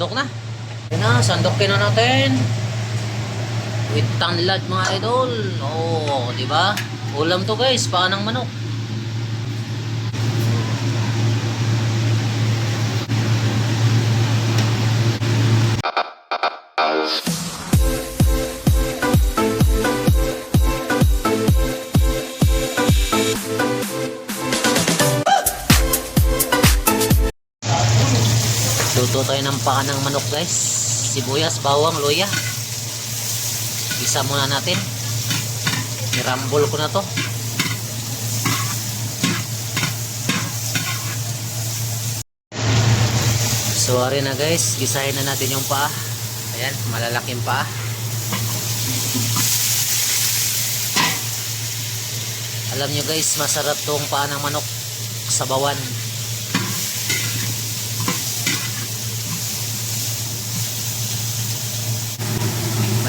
sandok na. Yan na, sandokin na natin. With tanlad mga idol. Oh, di ba? Ulam to guys, paa ng manok. Luto tayo ng paa ng manok guys. Sibuyas, bawang, luya. Isa muna natin. Nirambol ko na to. So ari na guys, gisahin na natin yung paa. Ayan, malalaking paa. Alam nyo guys, masarap tong paa ng manok sa bawan.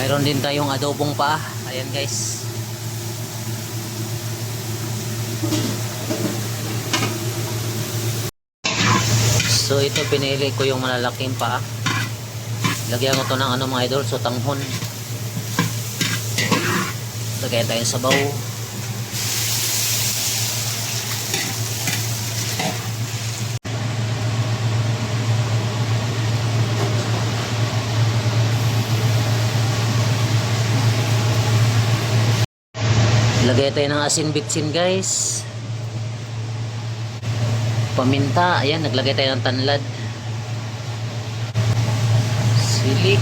Mayroon din tayong adobong paa. Ayan guys. So ito pinili ko yung malalaking paa. Lagyan ko to ng ano mga idol, so tanghon. Lagyan tayong sabaw. Lagay tayo ng asin bitsin guys. Paminta. Ayan, naglagay tayo ng tanlad. Sili.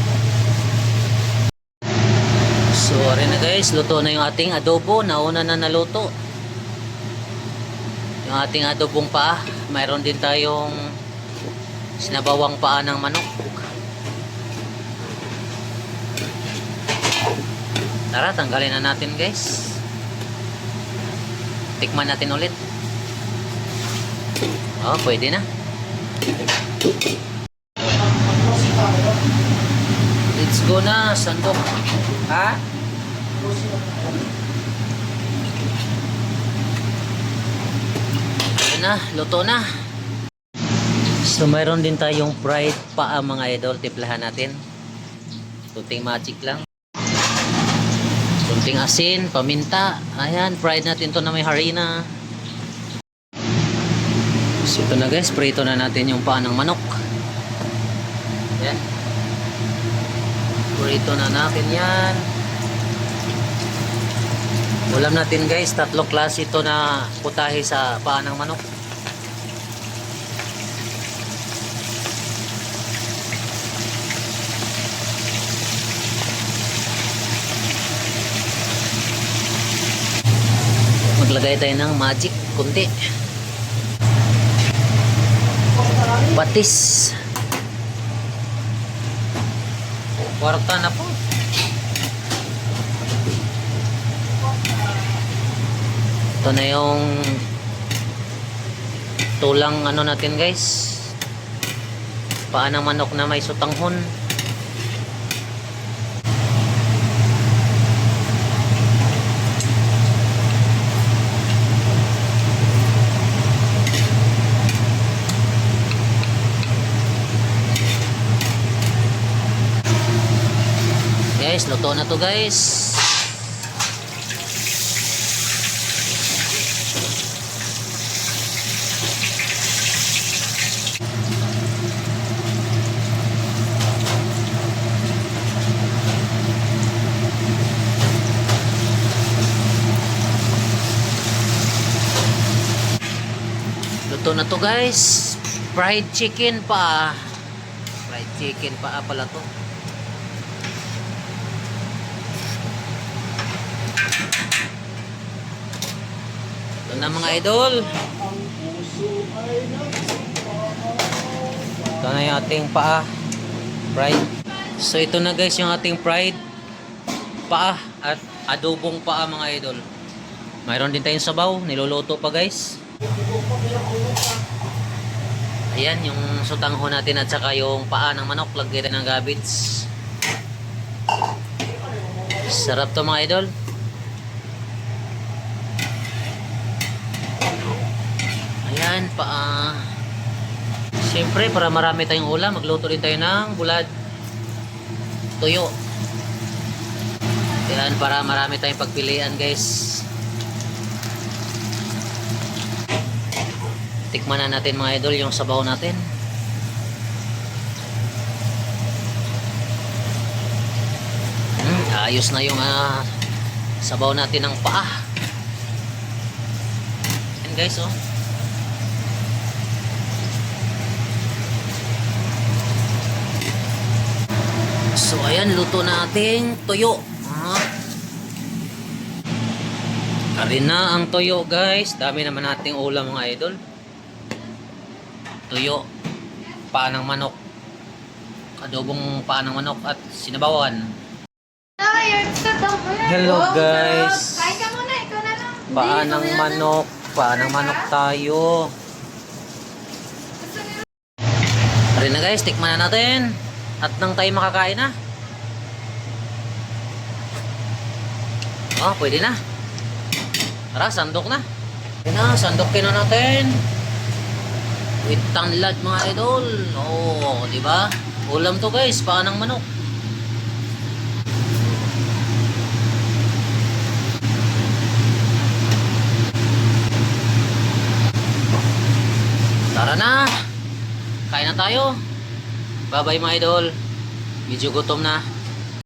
So, rin na guys. Luto na yung ating adobo. Nauna na naluto. Yung ating adobong paa. Mayroon din tayong sinabawang paa ng manok. Tara, tanggalin na natin guys. Tikman natin ulit. Oh, pwede na. Let's go na, sandok. Ha? Ayan na, luto na. So, mayroon din tayong fried paa mga idol. Tiplahan natin. Kunting magic lang. Kunting asin, paminta. Ayan, fried natin to na may harina. So ito na guys, prito na natin yung paa ng manok. Ayan. Prito na natin yan. Ulam natin guys, 3 klase ito na putahe sa paa ng manok. Maglagay tayo ng magic kunti. Patis. Kwarta na po. Ito na yung tulang ano natin guys. Paa ng manok na may sutanghon. Guys, luto na to guys. Luto na to guys. Fried chicken pa. Fried chicken pa pala to. Ito na mga idol. Ito na yung ating paa. Fried. So ito na guys yung ating fried paa at adobong paa mga idol. Mayroon din tayong sabaw. Niluluto pa guys. Ayan yung sutangho natin at saka yung paa ng manok. Lagyan ng gabits. Sarap to mga idol. Ayan, paa. Siyempre, para marami tayong ulam, magluto din tayo ng bulad. Tuyo. Yan, para marami tayong pagpilian, guys. Tikman na natin mga idol yung sabaw natin. Ayos na yung sabaw natin ng paa. Yan guys, oh. So ayan, luto nating tuyo. Karin na ang tuyo guys. Dami naman nating ulam mga idol. Tuyo, paa ng manok, adobong paa ng manok at sinabawan. Hello guys. Kain ka muna, ikaw na lang. Paa ng manok, paa ng manok tayo. Karin na guys, tikman na natin. At nang tayo makakain na. Oh, pwede na. Tara, sandok na. Pwede na, sandokin na natin. With tanglad mga idol. Oh, di ba? Ulam to guys, paa ng manok. Tara na. Kain na tayo. Bye bye mga idol. Medyo gutom na.